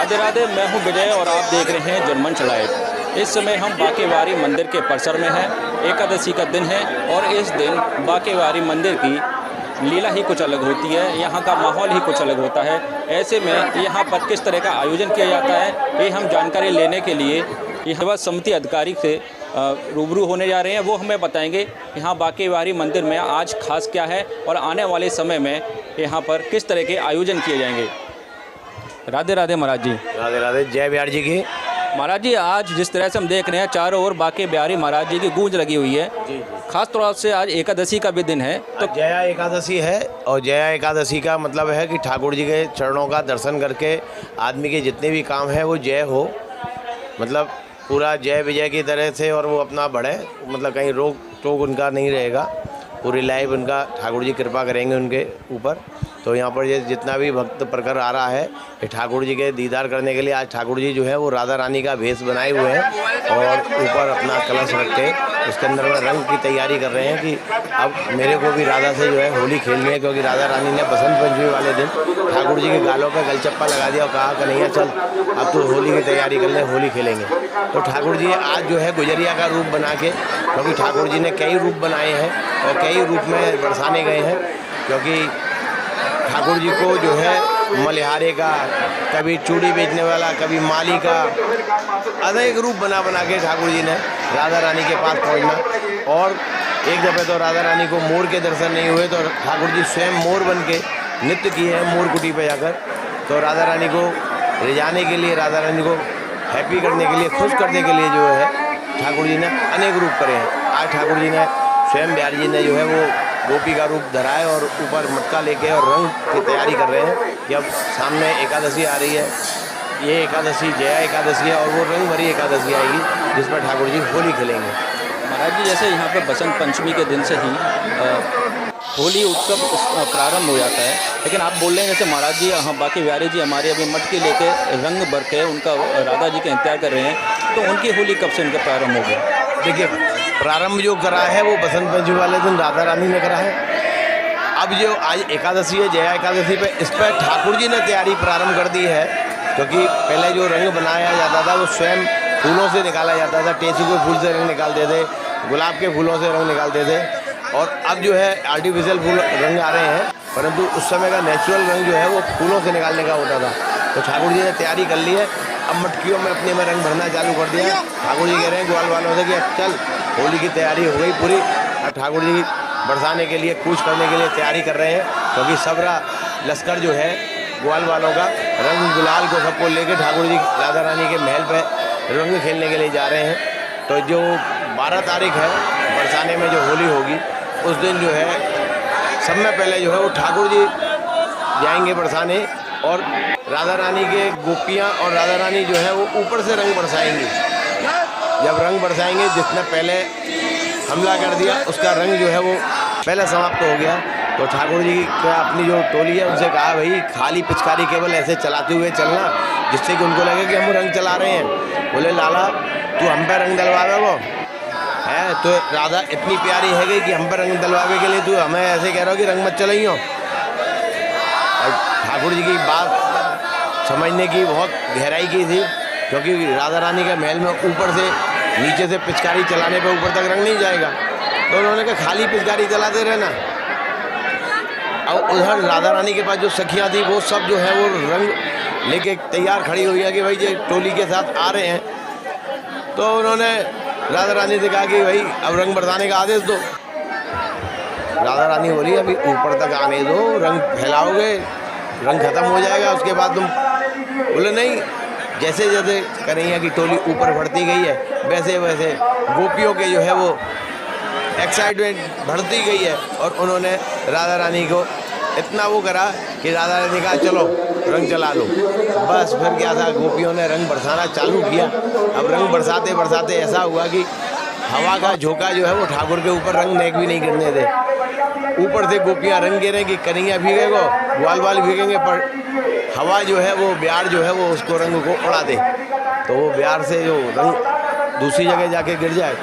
राधे राधे, मैं हूं विजय और आप देख रहे हैं जनमंच लाइव। इस समय हम बांकेवाड़ी मंदिर के परिसर में हैं। एकादशी का दिन है और इस दिन बांकेवाड़ी मंदिर की लीला ही कुछ अलग होती है, यहाँ का माहौल ही कुछ अलग होता है। ऐसे में यहाँ पर किस तरह का आयोजन किया जाता है, ये हम जानकारी लेने के लिए यहाँ समिति अधिकारी से रूबरू होने जा रहे हैं। वो हमें बताएंगे यहाँ बांकेवाड़ी मंदिर में आज खास क्या है और आने वाले समय में यहाँ पर किस तरह के आयोजन किए जाएंगे। राधे राधे महाराज जी। राधे राधे, जय बिहार जी की। महाराज जी, आज जिस तरह से हम देख रहे हैं चारों ओर बांकेबिहारी महाराज जी की गूंज लगी हुई है। जी। खास तौर से आज एकादशी का भी दिन है, तो जया एकादशी है और जया एकादशी का मतलब है कि ठाकुर जी के चरणों का दर्शन करके आदमी के जितने भी काम है वो जय हो, मतलब पूरा जय विजय की तरह से, और वो अपना बढ़े, मतलब कहीं रोक टोक उनका नहीं रहेगा। पूरी लाइफ उनका ठाकुर जी कृपा करेंगे उनके ऊपर। तो यहाँ पर ये जितना भी भक्त प्रकर आ रहा है ये ठाकुर जी के दीदार करने के लिए। आज ठाकुर जी जो है वो राधा रानी का भेष बनाए हुए हैं और ऊपर अपना कलश रख के उसके अंदर में रंग की तैयारी कर रहे हैं कि अब मेरे को भी राधा से जो है होली खेलनी है, क्योंकि राधा रानी ने बसंत पंचमी वाले दिन ठाकुर जी के गालों पर गलचप्पा लगा दिया और कहा कन्हैया चल अब तो होली की तैयारी कर ले, होली खेलेंगे। तो ठाकुर जी आज जो है गुजरिया का रूप बना के, क्योंकि ठाकुर जी ने कई रूप बनाए हैं और कई रूप में बरसाने गए हैं, क्योंकि ठाकुर जी को जो है मलिहारे का, कभी चूड़ी बेचने वाला, कभी माली का, अनेक रूप बना बना के ठाकुर जी ने राधा रानी के पास पहुंचना। और एक दफ़े तो राधा रानी को मोर के दर्शन नहीं हुए तो ठाकुर जी स्वयं मोर बन के नृत्य किए हैं मोर कुटी पे जाकर। तो राधा रानी को रिझाने के लिए, राधा रानी को हैप्पी करने के लिए, खुश करने के लिए जो है ठाकुर जी ने अनेक रूप करे हैं। आज ठाकुर जी ने स्वयं बिहार जी ने जो है वो गोपी का रूप धरा है और ऊपर मटका लेके और रंग की तैयारी कर रहे हैं कि अब सामने एकादशी आ रही है। ये एकादशी जया एकादशी है और वो रंग भरी एकादशी आएगी जिसमें ठाकुर जी होली खेलेंगे। महाराज जी, जैसे यहाँ पर बसंत पंचमी के दिन से ही होली उत्सव प्रारंभ हो जाता है, लेकिन आप बोल रहे हैं जैसे महाराज जी बांकेबिहारी जी हमारे अभी मटकी लेके रंग भर के उनका राधा जी का इंतजार कर रहे हैं, तो उनकी होली कब से उनका प्रारंभ हो गया? देखिए, प्रारंभ जो करा है वो बसंत पंचमी वाले दिन राधा रानी ने करा है। अब जो आज एकादशी है, जया एकादशी पे, इस पर ठाकुर जी ने तैयारी प्रारंभ कर दी है, क्योंकि पहले जो रंग बनाया जाता था वो स्वयं फूलों से निकाला जाता था। टेसू के फूल से रंग निकालते थे, गुलाब के फूलों से रंग निकालते थे, और अब जो है आर्टिफिशियल फूल रंग आ रहे हैं, परंतु उस समय का नेचुरल रंग जो है वो फूलों से निकालने का होता था। तो ठाकुर जी ने तैयारी कर ली है, अब मटकियों में अपने में रंग भरना चालू कर दिया। ठाकुर जी कह रहे हैं ग्वाल वालों से कि अब चल होली की तैयारी हो गई पूरी। अब ठाकुर जी बरसाने के लिए, कूच करने के लिए तैयारी कर रहे हैं, क्योंकि सबरा लश्कर जो है ग्वाल वालों का रंग गुलाल को सबको लेके ठाकुर जी राधा रानी के महल पे रंग खेलने के लिए जा रहे हैं। तो जो 12 तारीख है बरसाने में जो होली होगी, उस दिन जो है सब में पहले जो है वो ठाकुर जी जाएंगे बरसाने, और राधा रानी के गोपियाँ और राधा रानी जो है वो ऊपर से रंग बरसाएंगी। जब रंग बरसाएंगे, जिसने पहले हमला कर दिया उसका रंग जो है वो पहले समाप्त हो गया। तो ठाकुर जी का अपनी जो टोली है उनसे कहा भाई खाली पिचकारी केवल ऐसे चलाते हुए चलना, जिससे कि उनको लगे कि हम रंग चला रहे हैं। बोले लाला तू हम पे रंग डलवावे वो है, तो राधा इतनी प्यारी है कि हम पे रंग डलवावे के लिए तू हमें ऐसे कह रहा हो कि रंग मत चलाइयो। ठाकुर जी की बात समझने की बहुत गहराई की थी, क्योंकि राधा रानी के महल में ऊपर से नीचे से पिचकारी चलाने पे ऊपर तक रंग नहीं जाएगा। तो उन्होंने कहा खाली पिचकारी चलाते रहना। और उधर राधा रानी के पास जो सखियाँ थी वो सब जो है वो रंग लेके तैयार खड़ी हुई है कि भाई ये टोली के साथ आ रहे हैं। तो उन्होंने राधा रानी से कहा कि भाई अब रंग बरसाने का आदेश दो। राधा रानी बोली अभी ऊपर तक आने दो, रंग फैलाओगे रंग खत्म हो जाएगा, उसके बाद तुम। बोले नहीं, जैसे जैसे कन्हैया की टोली ऊपर बढ़ती गई है वैसे वैसे गोपियों के जो है वो एक्साइटमेंट बढ़ती गई है। और उन्होंने राधा रानी को इतना वो करा कि राधा रानी कहा चलो रंग चला लो। बस फिर क्या था, गोपियों ने रंग बरसाना चालू किया। अब रंग बरसाते बरसाते ऐसा हुआ कि हवा का झोंका जो है वो ठाकुर के ऊपर रंग नेक भी नहीं गिरने दे। ऊपर से गोपियाँ रंग गिरे कि कन्हैया भीगेगा, ग्वाल वाल भीगेंगे, पर हवा जो है वो बिहार जो है वो उसको रंग को उड़ा दे, तो वो बिहार से जो रंग दूसरी जगह जाके गिर जाए।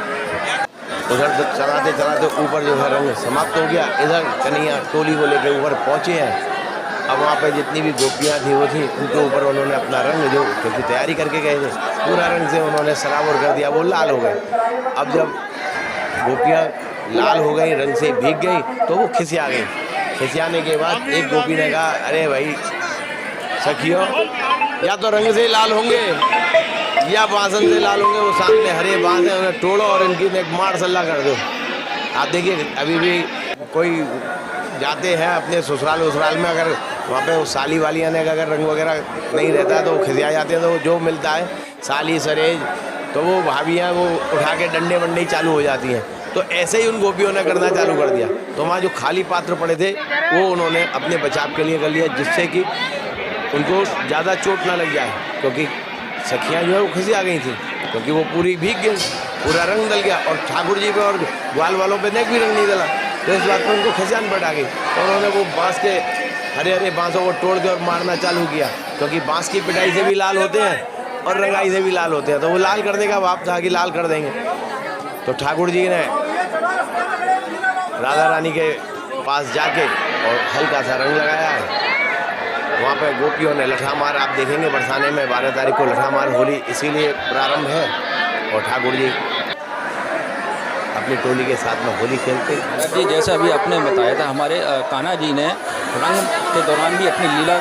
उधर चलाते चलाते ऊपर जो है रंग समाप्त हो गया। इधर कन्हैया टोली को लेकर ऊपर पहुँचे हैं अब वहाँ पे जितनी भी गोपियाँ थी वो थी, उनके ऊपर उन्होंने अपना रंग, जो क्योंकि तैयारी करके गए थे, पूरा रंग से उन्होंने सराबोर कर दिया, वो लाल हो गए। अब जब गोपियाँ लाल हो गई, रंग से भीग गई, तो वो खिसिया गई। खिसियाने के बाद एक गोपी ने कहा, अरे भाई सखियों, या तो रंग से लाल होंगे या बांसन से लाल होंगे, वो सामने हरे बांस है, उन्हें तोड़ो और इनकी एक मार सल्ला कर दो। आप देखिए अभी भी कोई जाते हैं अपने ससुराल वसुराल में, अगर वहाँ पे वो साली वालियाँ ने अगर रंग वगैरह नहीं रहता है तो वो खिसिया जाते हैं, तो जो मिलता है साली सरेज, तो वो भाभियाँ वो उठा के डंडे वंडे ही चालू हो जाती हैं। तो ऐसे ही उन गोपियों ने करना चालू कर दिया। तो वहाँ जो खाली पात्र पड़े थे वो उन्होंने अपने बचाव के लिए कर लिया, जिससे कि उनको ज़्यादा चोट ना लग जाए, क्योंकि सखियाँ जो है वो खिसिया गई थी, क्योंकि वो पूरी भीग गई, पूरा रंग डल गया, और ठाकुर जी पे और ग्वाल वालों पे नेक भी रंग नहीं डला, तो इस बात पर उनको खिसियान पड़ आ गई। तो उन्होंने वो बाँस के हरे हरे बाँसों को तोड़ के और मारना चालू किया, क्योंकि बाँस की पिटाई से भी लाल होते हैं और रंगाई से भी लाल होते हैं, तो वो लाल करने का भाव था कि लाल कर देंगे। तो ठाकुर जी ने राधा रानी के पास जाके और हल्का सा रंग लगाया है। वहाँ पे गोपियों ने लठामार, आप देखेंगे बरसाने में 12 तारीख को लठामार होली इसीलिए प्रारंभ है, और ठाकुर जी अपनी टोली के साथ में होली खेलते हैं। जी, जैसा अभी आपने बताया था, हमारे कान्हा जी ने रंग के दौरान भी अपनी लीला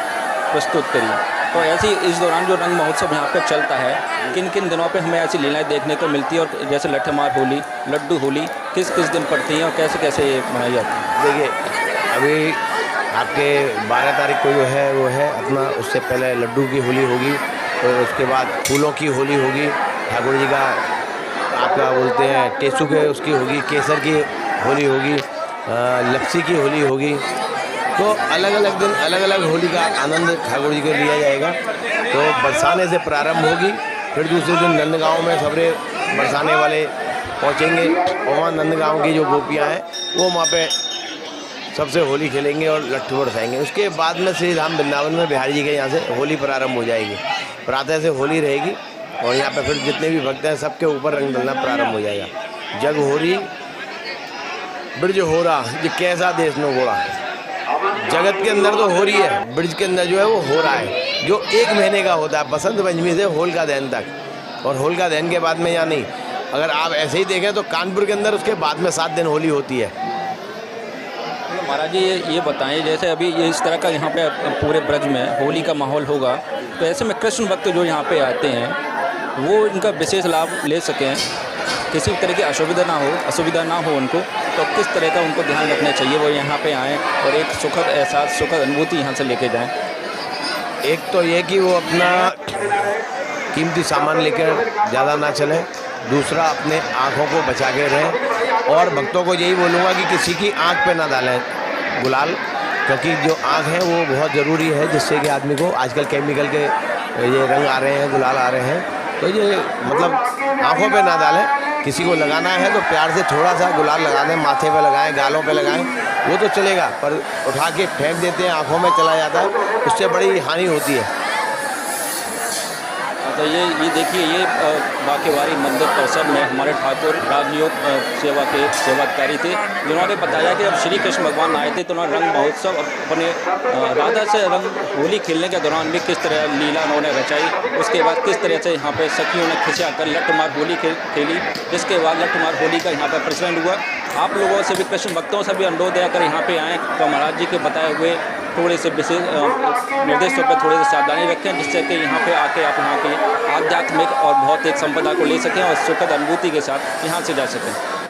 प्रस्तुत करी, तो ऐसी इस दौरान जो रंग महोत्सव यहाँ पे चलता है, किन किन दिनों पे हमें ऐसी लीलाएं देखने को मिलती है, और जैसे लठमार होली, लड्डू होली किस किस दिन पड़ती हैं और कैसे कैसे ये मनाई जाती है? देखिए अभी आपके 12 तारीख को जो है वो है अपना, उससे पहले लड्डू की होली होगी, और उसके बाद फूलों की होली होगी, ठाकुर जी का आपका बोलते हैं टेसू के उसकी होगी, केसर की होली होगी, लपसी की होली होगी। तो अलग अलग दिन अलग अलग होली का आनंद ठाकुर जी को लिया जाएगा। तो बरसाने से प्रारंभ होगी, फिर दूसरे दिन नंदगांव में सबरे बरसाने वाले पहुंचेंगे, और वहाँ नंदगांव की जो गोपियाँ हैं वो वहाँ पे सबसे होली खेलेंगे और लट्ठू बरसाएंगे। उसके बाद में श्री धाम वृंदावन में बिहारी जी के यहाँ से होली प्रारंभ हो जाएगी, प्रातः से होली रहेगी, और यहाँ पे फिर जितने भी भक्त हैं सबके ऊपर रंग डलना प्रारंभ हो जाएगा। जग हो रही ब्रज हो रहा, ये कैसा देश नो घोड़ा, जगत के अंदर तो हो रही है, ब्रज के अंदर जो है वो हो रहा है, जो 1 महीने का होता है, बसंत पंचमी से होलिका दहन तक, और होलिका दहन के बाद में या नहीं, अगर आप ऐसे ही देखें तो कानपुर के अंदर उसके बाद में 7 दिन होली होती है। महाराज जी ये बताएं, जैसे अभी ये इस तरह का यहाँ पे पूरे ब्रज में होली का माहौल होगा, तो ऐसे में कृष्ण भक्त जो यहाँ पे आते हैं वो इनका विशेष लाभ ले सकें, किसी भी तरह की असुविधा ना हो उनको, तो किस तरह का उनको ध्यान रखना चाहिए, वो यहाँ पे आएँ और एक सुखद एहसास, सुखद अनुभूति यहाँ से लेके जाएं? एक तो ये कि वो अपना कीमती सामान लेकर ज़्यादा ना चलें, दूसरा अपने आँखों को बचा के रहें, और भक्तों को यही बोलूँगा कि किसी की आँख पे ना डालें गुलाल, क्योंकि जो आँख है वो बहुत ज़रूरी है, जिससे कि आदमी को आजकल केमिकल के ये रंग आ रहे हैं, गुलाल आ रहे हैं, तो ये मतलब आँखों पे ना डालें। किसी को लगाना है तो प्यार से थोड़ा सा गुलाल लगा दें, माथे पे लगाएं, गालों पे लगाएं, वो तो चलेगा, पर उठा के फेंक देते हैं, आँखों में चला जाता है, उससे बड़ी हानि होती है। तो ये देखिए, ये बाकेवारी मंदिर परिसर में हमारे ठाकुर राजयोग सेवा के सेवाधिकारी थे, जिन्होंने बताया कि जब श्री कृष्ण भगवान आए थे तो उन्होंने रंग महोत्सव अपने राधा से रंग होली खेलने के दौरान भी किस तरह लीला उन्होंने रचाई, उसके बाद किस तरह से यहाँ पे सखियों ने खिंचा कर लठमार होली खेली, जिसके बाद लठमार होली का यहाँ पर प्रचलन हुआ। आप लोगों से भी, कृष्ण भक्तों से भी अनुरोध है, अगर यहाँ पे आएँ तो महाराज जी के बताए हुए थोड़े से विशेष निर्देशों पर थोड़ी सी सावधानी रखें, जिससे कि यहाँ पे आके आप यहाँ के आध्यात्मिक और भौतिक संपदा को ले सकें और सुखद अनुभूति के साथ यहाँ से जा सकें।